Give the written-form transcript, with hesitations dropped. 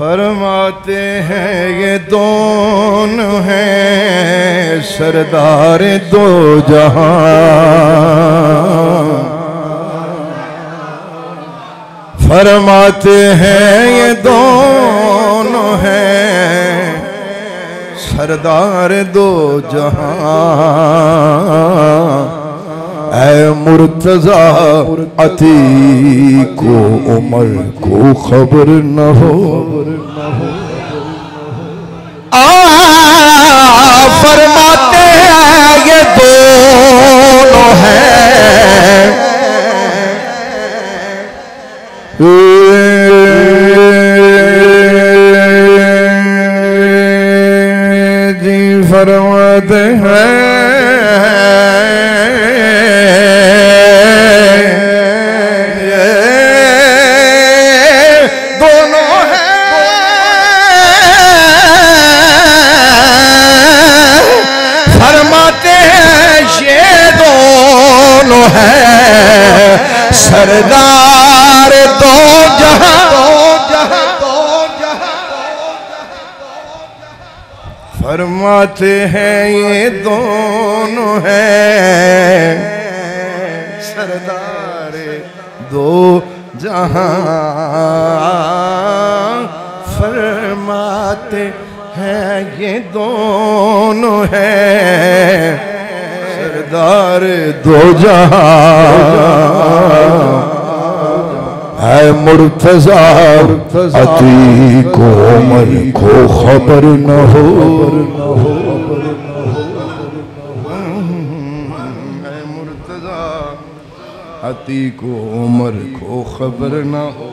फरमाते हैं ये दोनों हैं सरदार दो जहां। फरमाते हैं ये दोनों हैं सरदार दो जहां। ऐ मुर्तजा अतीक को उमर को खबर न हो। फरमाते हैं ये दोनों हैं जी। फरमाते हैं सरदार दो जहां। फरमाते हैं ये दोनों हैं सरदार दो जहां। फरमाते हैं ये दोनों हैं सरदार दो जहां। है मुर्तजा अतीक को उमर को खबर न हो। है मुर्तजा अतीक को उमर को खबर न हो।